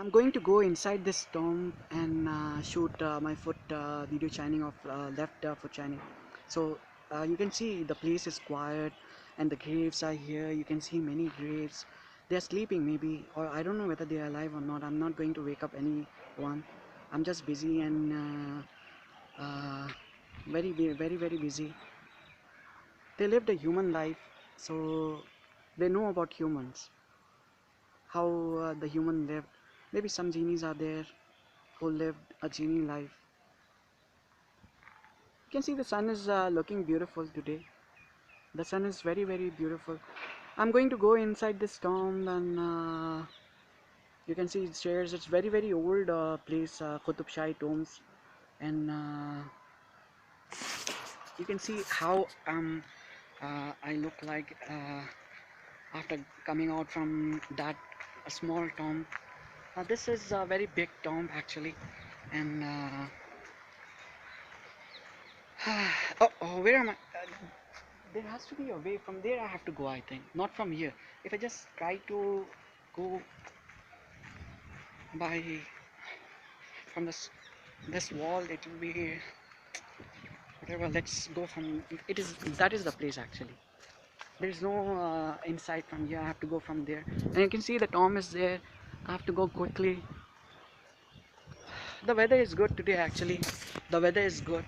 I'm going to go inside this tomb and shoot my foot video shining of left foot shining. So you can see the place is quiet and the graves are here. You can see many graves. They're sleeping maybe, or I don't know whether they are alive or not. I'm not going to wake up anyone. I'm just busy and very busy. They lived a human life, so they know about humans, how the human lived. Maybe some genies are there who lived a genie life. You can see the sun is looking beautiful today. The sun is very beautiful. I'm going to go inside this tomb and you can see stairs. It's very old place, Qutub Shahi tombs, and you can see how I look like after coming out from that small tomb. This is a very big tomb actually, and oh, where am I? There has to be a way. From there I have to go, I think, not from here. If I just try to go by from this wall, it will be whatever. Let's go from it. Is that is the place actually. There is no inside from here. I have to go from there, and you can see the tomb is there. I have to go quickly. The weather is good today actually. The weather is good,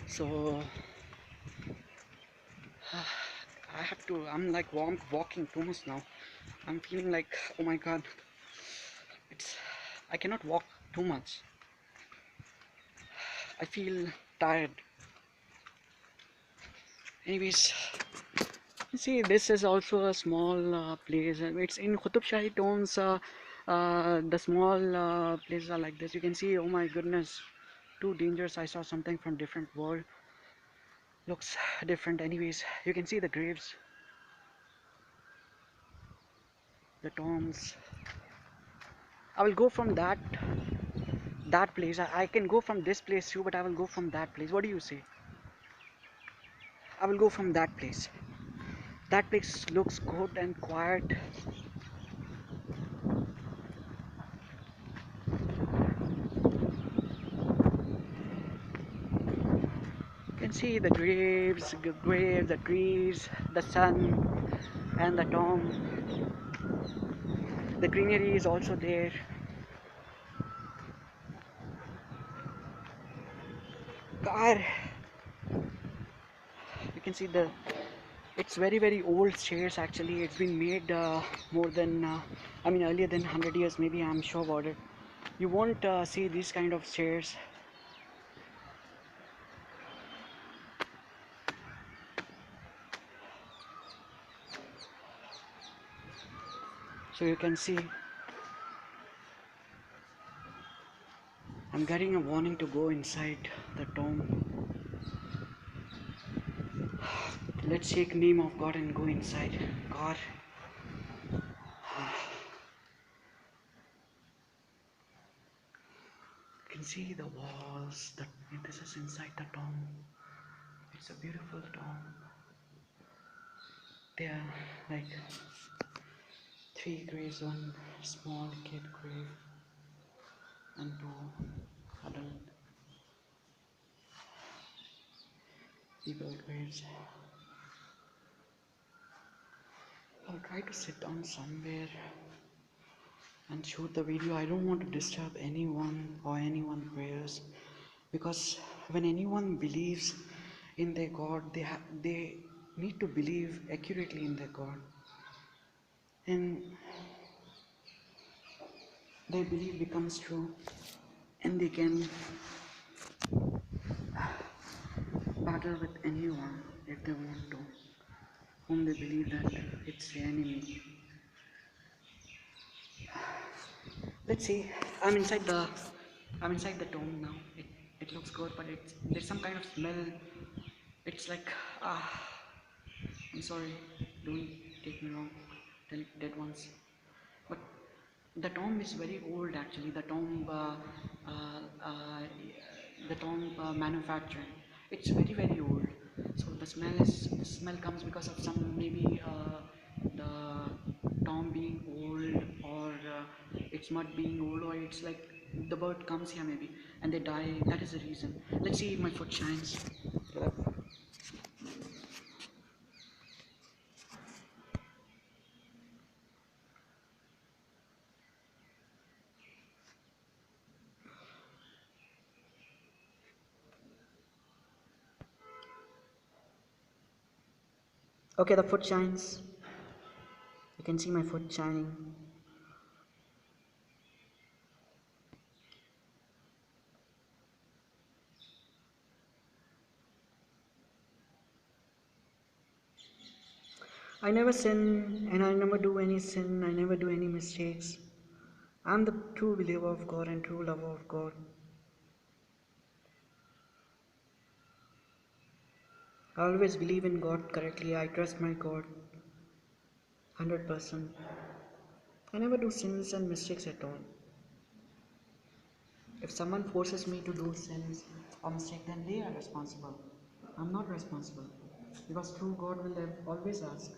so I have to. I'm like walking too much now. I'm feeling like, oh my god, it's. I cannot walk too much. I feel tired. Anyways, see, this is also a small place. It's in Qutub Shahi tombs. The small places are like this. You can see. Oh my goodness, too dangerous. I saw something from different world. Looks different. Anyways, you can see the graves, the tombs. I will go from that place. I can go from this place too, but I will go from that place. What do you say? I will go from that place. That place looks good and quiet. You can see the graves, the trees, the sun, and the tomb. The greenery is also there. God, you can see the. It's very old chairs actually. It's been made more than, I mean, earlier than 100 years. Maybe I'm sure about it. You won't see these kind of chairs. So you can see. I'm getting a warning to go inside the tomb. Let's take name of God and go inside. God. You can see the walls. This is inside the tomb. It's a beautiful tomb. There are like 3 graves, 1 small kid grave and 2 adult people graves. I'll try to sit down somewhere and shoot the video. I don't want to disturb anyone or anyone's prayers, because when anyone believes in their God, they need to believe accurately in their God, and their belief becomes true, and they can battle with anyone if they want to, whom they believe that it's the enemy. Let's see. I'm inside the tomb now. It looks good, but there's some kind of smell. It's like I'm sorry, don't take me wrong, dead ones. But the tomb is very old actually. Uh, uh, the tomb manufacturing. It's very old. So the smell comes because of some maybe the tomb being old, or it's not being old, or it's like the bird comes here maybe and they die. That is the reason. Let's see if my foot shines. Okay, the foot shines. You can see my foot shining. I never sin and I never do any sin. I never do any mistakes. I'm the true believer of God and true lover of God. I always believe in God correctly. I trust my God 100%. I never do sins and mistakes at all. If someone forces me to do sins or mistake, then they are responsible. I'm not responsible. Because true God will always ask,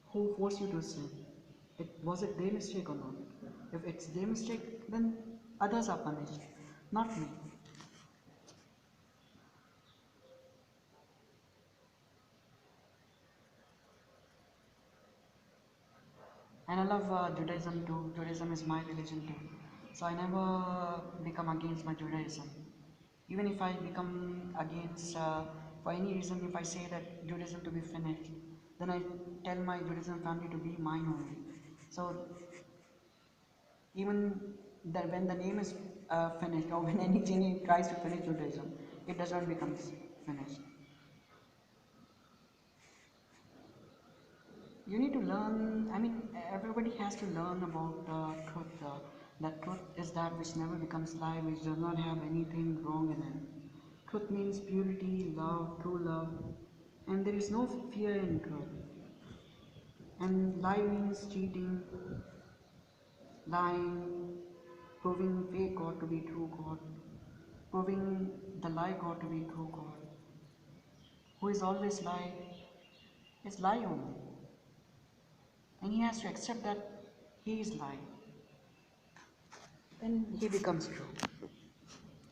who forced you to sin? Was it their mistake or not? If it's their mistake, then others are punished, not me. And I love Judaism too. Judaism is my religion too. So I never become against my Judaism. Even if I become against, for any reason, if I say that Judaism to be finished, then I tell my Judaism family to be mine only. So even that when the name is finished, or when any genie tries to finish Judaism, it does not become finished. You need to learn. I mean, everybody has to learn about truth. That truth is that which never becomes lie, which does not have anything wrong in it. Truth means purity, love, true love, and there is no fear in truth. And lie means cheating, lying, proving fake God to be true God, proving the lie God to be true God. Who is always lie is lie only, and he has to accept that he is lying. Then he becomes true.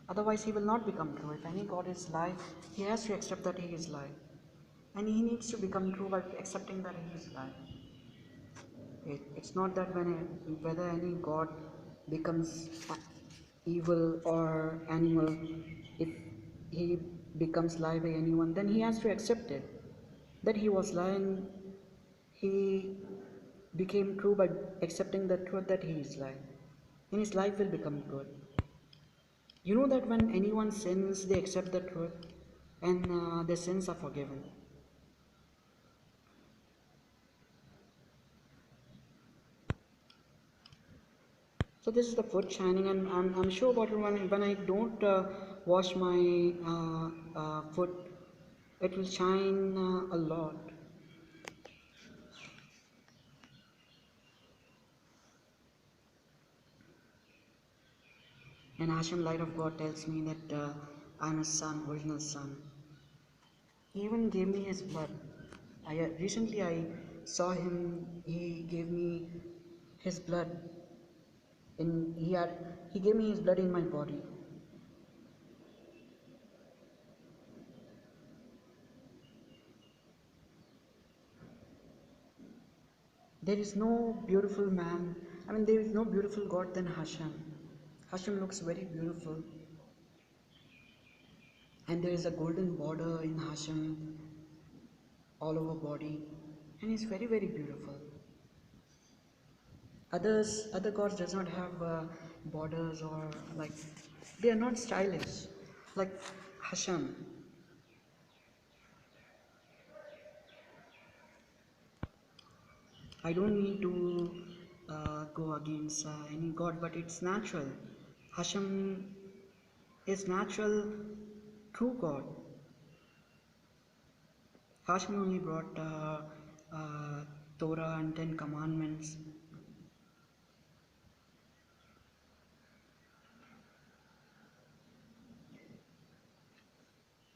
Otherwise, he will not become true. If any God is lie, he has to accept that he is lie. And he needs to become true by accepting that he is lie. It's not that whether any God becomes evil or animal, if he becomes lie by anyone, then he has to accept it. That he was lying, he became true by accepting the truth that he is lie. And his life will become good. You know that when anyone sins, they accept the truth and their sins are forgiven. So this is the foot shining, and I'm sure about it when I don't wash my foot, it will shine a lot. And Hashem, light of God, tells me that I'm his son, original son. He even gave me his blood. Recently I saw him. He gave me his blood. He gave me his blood in my body. There is no beautiful man. I mean, there is no beautiful God than Hashem. Hashem looks very beautiful, and there is a golden border in Hashem all over body, and he's very very beautiful. Other gods does not have borders, or like they are not stylish like Hashem. I don't need to go against any god, but it's natural. Hashem is natural, true God. Hashem only brought Torah and Ten Commandments.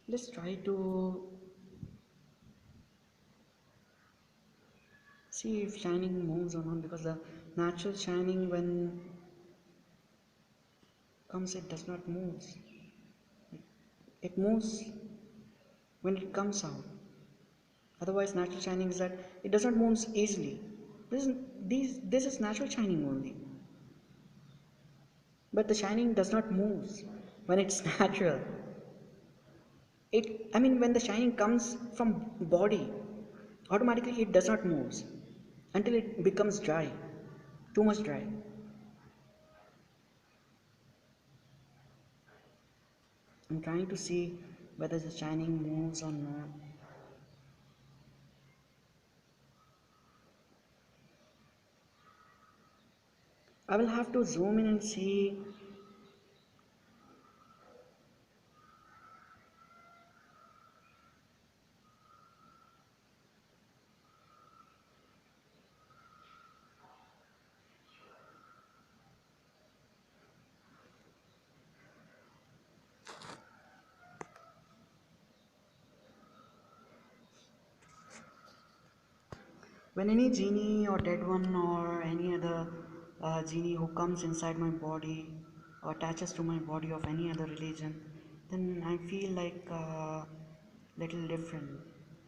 Let's try to see if shining moves or not, because the natural shining, when comes, it does not move. It moves when it comes out. Otherwise, natural shining is that it does not move easily. This is natural shining only. But the shining does not move when it's natural. When the shining comes from body, automatically it does not move until it becomes dry, too much dry. I'm trying to see whether the shining moves or not. I will have to zoom in and see. When any genie or dead one or any other genie who comes inside my body or attaches to my body of any other religion, then I feel like little different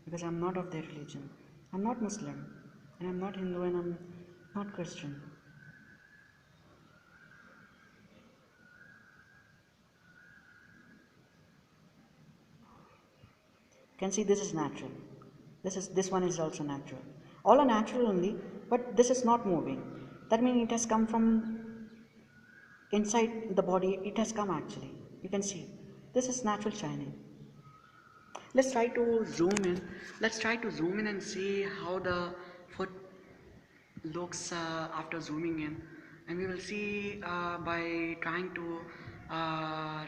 because I'm not of their religion. I'm not Muslim and I'm not Hindu and I'm not Christian. You can see this is natural. This one is also natural. All are natural only, but this is not moving. That means it has come from inside the body. It has come actually. You can see this is natural shining. Let's try to zoom in. Let's try to zoom in and see how the foot looks after zooming in, and we will see by trying to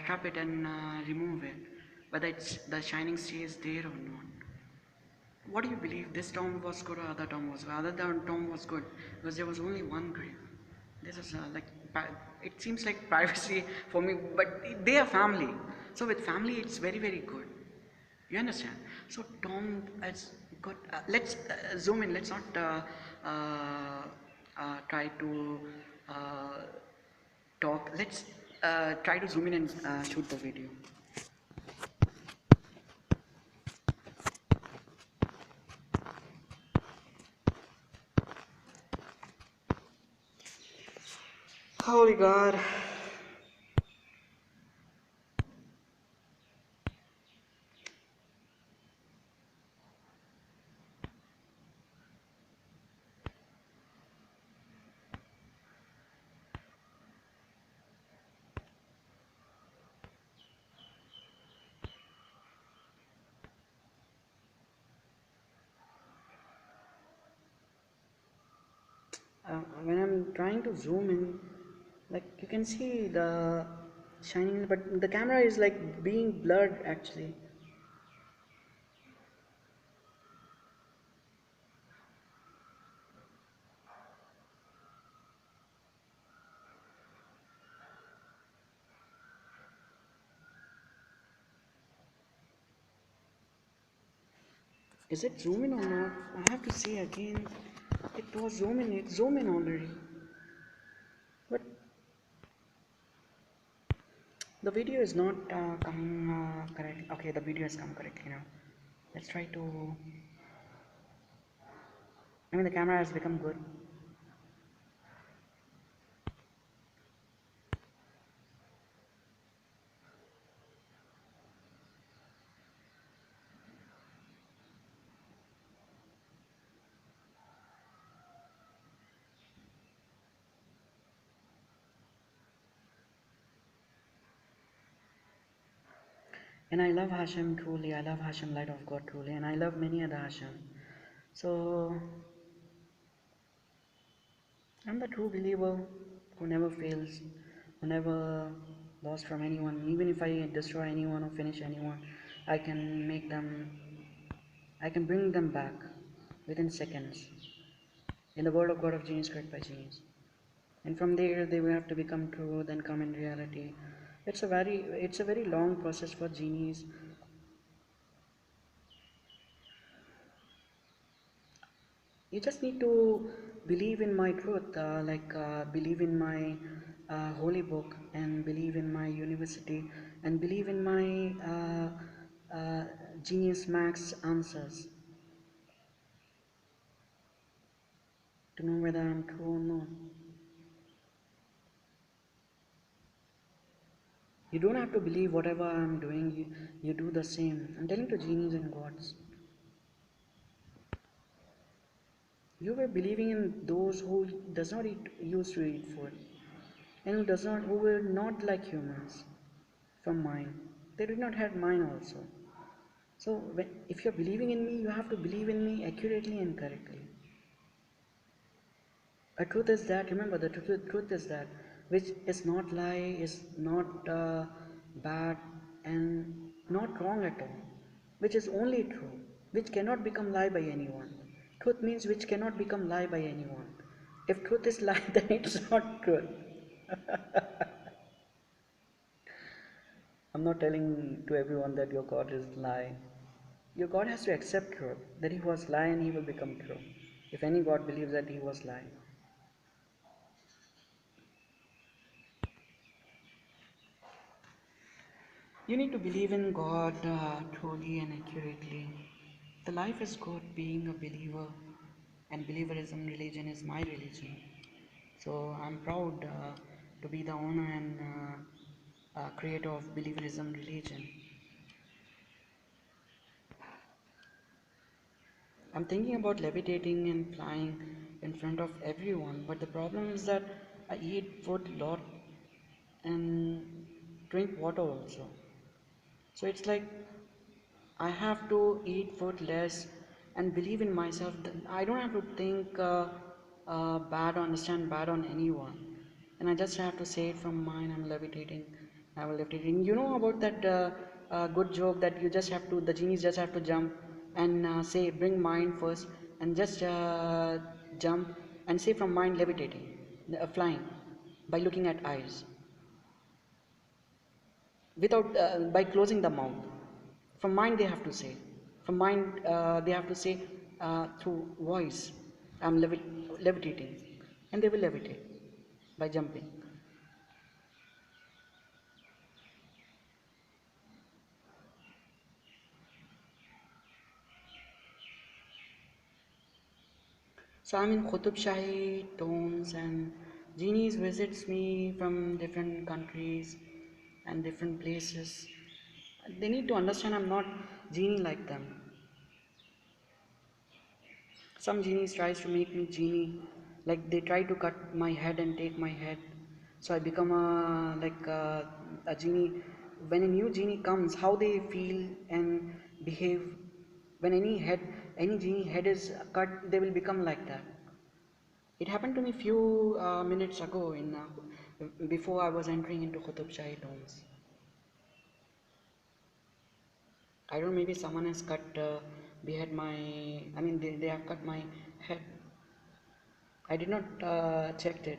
trap it and remove it whether the shining stays there or not. What do you believe? This tomb was good or other tomb was good? Other tomb was good because there was only one grave. This is it seems like privacy for me, but they are family. So with family, it's very very good. You understand? So tomb is good. Let's zoom in. Let's not uh, try to uh, talk. Let's try to zoom in and shoot the video. Holy God. When I'm trying to zoom in, like you can see the shining, but the camera is like being blurred actually. Is it zoom in or not? I have to see again. It was zoom in. It's zoom in already, but the video is not coming correct. Okay, the video has come correctly now. Let's try to. The camera has become good. And I love Hashem truly. I love Hashem, light of God truly, and I love many other Hashem. So I'm the true believer who never fails, who never lost from anyone. Even if I destroy anyone or finish anyone, I can make them, I can bring them back within seconds. In the world of God of genius, created by genius. And from there, they will have to become true, then come in reality. It's a very long process for genies. You just need to believe in my truth, believe in my holy book and believe in my university and believe in my genius max answers to know whether I'm true or not. You don't have to believe whatever I'm doing, you do the same. I'm telling to genies and gods. You were believing in those who does not eat, used to eat food, and who were not like humans from mind. They did not have mind also. So if you're believing in me, you have to believe in me accurately and correctly. A truth is that, remember, the truth is that which is not lie, is not bad, and not wrong at all, which is only true, which cannot become lie by anyone. Truth means which cannot become lie by anyone. If truth is lie, then it's not truth. I'm not telling to everyone that your God is lie. Your God has to accept truth, that he was lie and he will become true. If any God believes that he was lie. You need to believe in God truly and accurately. The life is good being a believer, and believerism religion is my religion. So I'm proud to be the owner and creator of believerism religion. I'm thinking about levitating and flying in front of everyone, but the problem is that I eat food a lot and drink water also. So it's like I have to eat food less and believe in myself. I don't have to think bad or understand bad on anyone. And I just have to say it from mine. I'm levitating. I'm levitating. You know about that good joke that you just have to, the genies just have to jump and say, bring mind first and just jump and say from mind levitating, flying by looking at eyes without by closing the mouth. From mind they have to say. From mind they have to say through voice. I'm levitating, and they will levitate by jumping. So I'm in Qutub Shahi tombs, and genies visits me from different countries and different places. They need to understand I'm not genie like them. Some genies tries to make me genie, like they try to cut my head and take my head, so I become a genie. When a new genie comes, how they feel and behave. When any genie head is cut, they will become like that. It happened to me few minutes ago before I was entering into Qutub Shahi tombs. I don't know, maybe someone has cut behead my. I mean, they have cut my head. I did not checked it,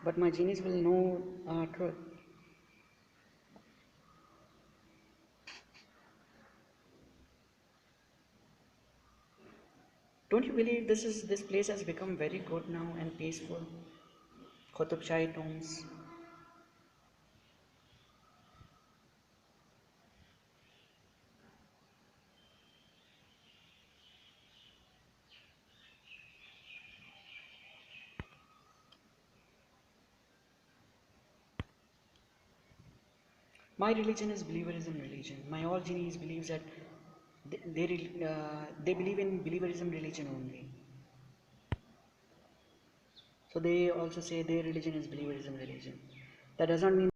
but my genies will know truth. Don't you believe this place has become very good now and peaceful? Qutub Shahi tombs. My religion is believerism religion. My all genies believes that they believe in believerism religion only. So they also say their religion is believerism religion. That does not mean